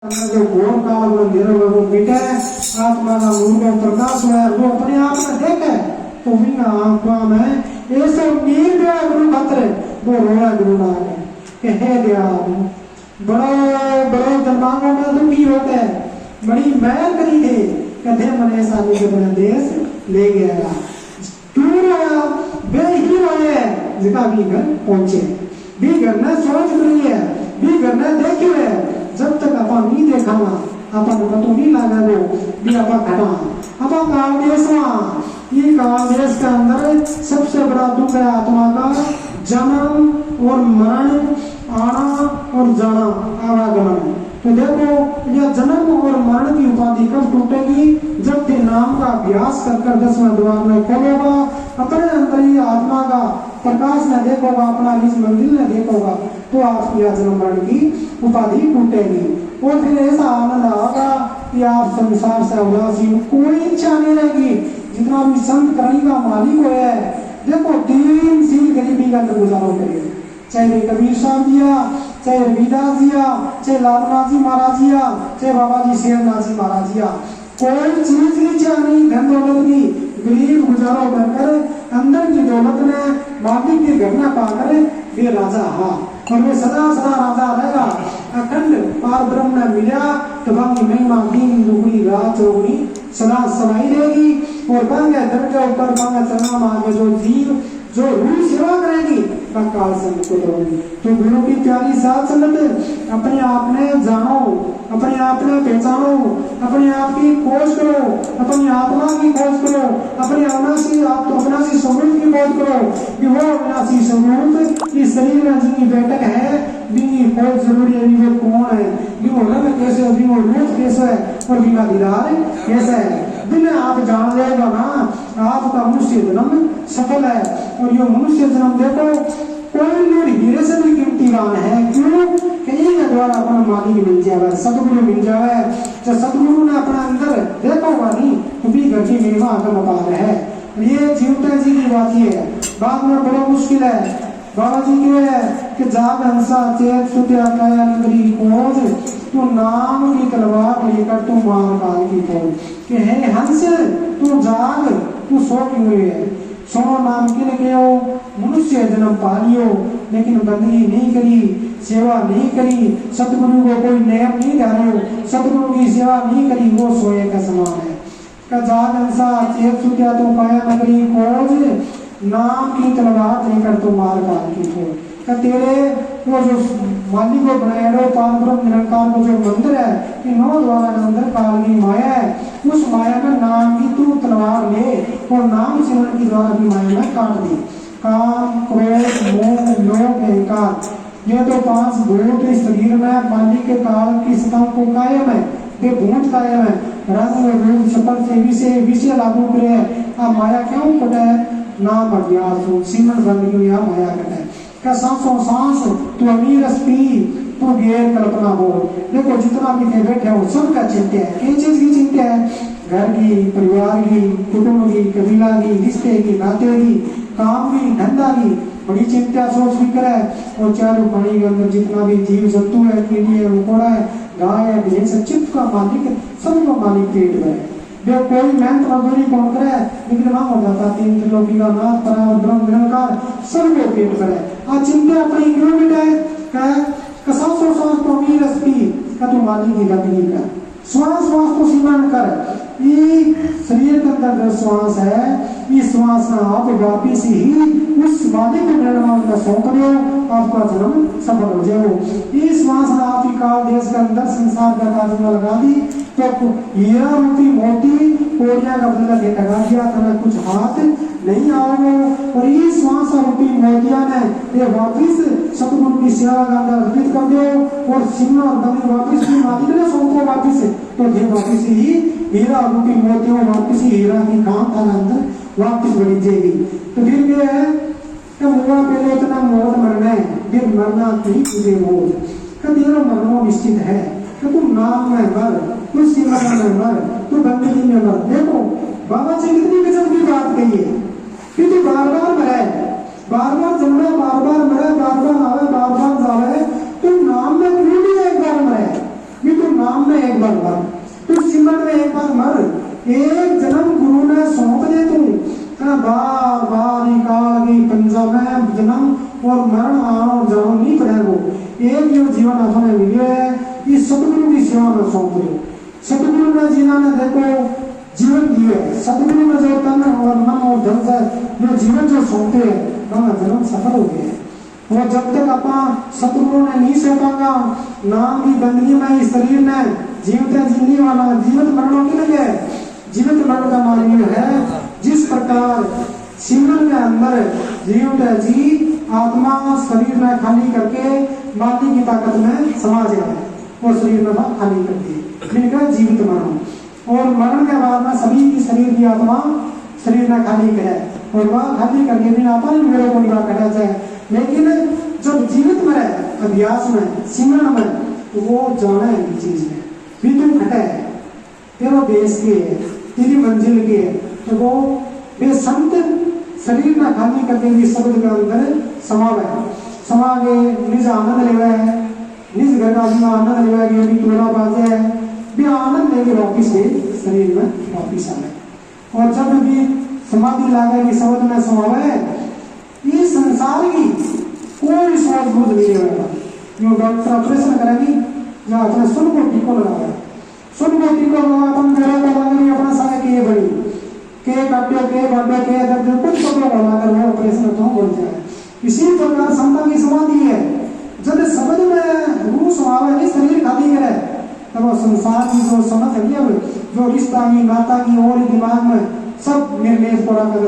जो घोर काल में अंधेरे में वो मिटे, आत्मा का नूर में प्रकाश है, वो अपने आप में देखे तो भी आत्मा में ऐसे नीर गया गुरु खतरे वो रोया गुरु नाम के हे दयाल बड़े बड़े दरबारों में दुखी होते बड़ी महल करी थे कदे मने सानी के बने देश ले गया दूर आया बेही रोए जिका भी घर पहुंचे भी घर ने सोच करी है भी घर ने देखी है जब तक अपन नहीं देखा अपन पता नहीं लगा वो भी अपन घटा अपन काल देश ये काल देश के अंदर सबसे बड़ा दुख है आत्मा का जन्म और मरण आना और जाना आवागमन। तो देखो यह जन्म और मरण की उपाधि कब टूटेगी जब ते नाम का अभ्यास कर 10वें द्वार में खोलेगा अपने अंदर ही आत्मा का प्रकाश न देखोगा अपना निज मंदिर न देखोगा तो आपकी जन्म मरण की उपाधि टूटेगी और फिर ऐसा आनंद आएगा कि आप संसार से उदासी कोई इच्छा नहीं रहेगी। जितना भी संत करनी का मालिक है देखो 3 सील गरीबी का अंदर गुजारो करिए चाहे कबीर साहब जिया चाहे रविदास जिया चाहे लालनाथ जी महाराज जिया चाहे बाबा जी शेरनाथ जी महाराज जिया कोई चीज की इच्छा नहीं धन दौलत की गरीब गुजारो बनकर अंदर की दौलत ने मालिक के घर में पाकर वे राजा हाँ और वे सदा सदा राजा रहेगा अखंड पार ब्रह्म ने मिला तो बाकी महिमा दिन दुगनी रात चौगुनी सदा समाई रहेगी और बांगे दर्जा ऊपर बांगे चलना मांगे जो जीव जो रूह सेवा करेगी वह काल से मुक्त होगी। तो गुरु की प्यारी साथ संगत अपने आप ने जानो अपने आप ने पहचानो अपने आप की खोज करो अपनी आत्मा की खोज करो अपने अविनाशी आप तो अविनाशी स्वरूप की खोज करो कि वो अविनाशी स्वरूप इस शरीर में जिनकी बैठक है जिनकी खोज जरूरी है वो कौन है भी वो रंग कैसे है भी वो रूप कैसे है और भी का दीदार कैसा है दिन आप जान लेगा ना आपका मनुष्य जन्म सफल है। और ये मनुष्य जन्म देखो कोई मेरी हीरे से भी कीमतीवान है क्यों कहीं के द्वारा अपना मालिक मिल जाए सतगुरु मिल जाए जब सतगुरु ने अपना अंदर देखोगा नहीं तो भी घर की महिमा का मकान है। ये जीवता जी की बात है बाद में बड़ा मुश्किल है बाबा जी के है कि जाग हंसा चेत सुत्या काया नगरी खोज तू नाम की तलवार लेकर तू मार काल की खोज कि हे हंस तू जाग तू सो क्यों है सो नाम किन के हो मनुष्य जन्म पालियो लेकिन बंदगी नहीं करी सेवा नहीं करी सतगुरु को कोई नियम नहीं डालो सतगुरु की सेवा नहीं करी वो सोए का समान है का जाग हंसा चेत सुत्या तू काया नगरी खोज नाम की तलवार लेकर तो मार काल की खोज का तेरे वो जो मालिक को बनाया लो पार ब्रह्म निरंकार को जो मंदिर है कि 9 द्वारा के अंदर काल की माया है उस माया में नाम की तू तलवार ले और नाम सिमरन की द्वारा की माया में काट दी काम क्रोध मोह लोभ अहंकार ये तो 5 भूत इस शरीर में मालिक के काल की स्तंभ को कायम है वे भूत कायम है रंग रूप शपथ से विषय लागू करे अब माया क्यों कटे नाम अज्ञात हो सिमरन बन गई यहाँ माया कटे का सांसों सांस तू अमीर पी तू गैर कल्पना हो देखो जितना भी थे बैठे हो सबका चिंता है किन चीज की चिंता है घर की परिवार की कुटुंब की कबीला की रिश्ते की नाते की काम की धंधा की बड़ी चिंता सोच फिक्र है और चारों पानी के अंदर जितना भी जीव जंतु है कीड़ी है मकोड़ा है गाय है भैंस है चित्त का मालिक सबका मालिक पेट में है वे कोई मेहनत मजदूरी कौन करे लेकिन वहां हो जाता 3 त्रिलोकी का नाथ परा ब्रह्म निरंकार सब को पेट करे आज चिंता अपनी क्यों मिटाए कसा सो सांस तो अमीर रस्ती का तू मालिक की गति कर श्वास श्वास को सिमरन कर ये शरीर के अंदर जो श्वास है इस श्वास में आप वापिस ही उस मालिक को निर्माण का सौंप दो आपका जन्म सफल हो जाए इस श्वास में आप काल देश के अंदर संसार का कार्य लगा दी तो हीरा रूपी मोती कोरिया का बदला के लगा दिया तो कुछ हाथ नहीं आओगे और इस श्वास रूपी मोतिया ने ये वापिस सतगुरु की सेवा का अर्पित कर दो और सिमरन और दम वापिस भी मालिक ने सौंपो वापिस तो ये वापिस ही हीरा रूपी मोतियों वापिस ही हीरा की काम था अंदर वापिस बढ़ी जाएगी। तो फिर क्या है कि मुआ पहले इतना मौत मरना है फिर मरना नहीं तुझे मौत का तेरा मरना निश्चित है कि तुम नाम में मर तू सिमरन में मर तू बंदगी में मर। देखो बाबा जी कितनी गजब की बात कही है कि तू बार बार मरे बार बार जन्मे बार बार मरे बार बार आवे बार बार जावे तू नाम में क्यों नहीं एक बार मरे भी तू नाम नाम में एक बार मर, तू सिमरन में एक बार मर, एक जन्म गुरु ने सौंप दे तू, बार बार ही काल की पंजा में जन्म और मरण आना और जानो नहीं पड़ेगो। एक जो जीवन अपने मिले है इस सतगुरु की सेवा में सौंप दो। सतगुरु ने जिन्होंने देखो जीवन दिए, सतगुरु ने जो तन और मन और धन से जो जीवन जो सौंपे है वह जन्म सफल हो गया। और जब तक आप सतगुरु ने नहीं सौंपागा नाम की बंदगी में इस शरीर में जीवित जिंदगी वाला जीवित मरणों की लगे, जीवित मरण का मार्ग है। जिस प्रकार सिमरन के अंदर जीवित जी आत्मा शरीर में खाली करके माटी की ताकत में समा जाए और शरीर में खाली कर दी, जिनका जीवित मरण। और मरण के बाद में सभी की शरीर की आत्मा शरीर में खाली करे और वह खाली करके भी आता नहीं मेरे को निभा कटा जाए। लेकिन जब जीवित मरे अभ्यास में सिमरन में तो वो जाना है चीज में भी तुम घटे तेरा देश के तेरी मंजिल के, तो वो वे संत शरीर में खाली करके भी शब्द के अंदर समा गए निज आनंद ले है, निज घर का भी आनंद ले गए भी टोला बाजे है भी आनंद लेके वापिस गए शरीर में वापिस आ गए। और जब भी समाधि लागे कि शब्द में समावे इस संसार की कोई सोच बूझ नहीं होगा। जो डॉक्टर ऑपरेशन करेगी या अपने सुन को टीको लगाया, सुन को टीको लगा अपन जरा लगाएंगे अपना सारे के बड़ी के काटे के बाबे के दर्द कुछ तो लगाकर वो ऑपरेशन तो बोल जाए। इसी प्रकार संता की समाधि है, जब समझ में रूह समावे नहीं शरीर खाली करे तब वो संसार की जो समझ है जो रिश्ता की नाता की और दिमाग में सब निर्णय पड़ा कर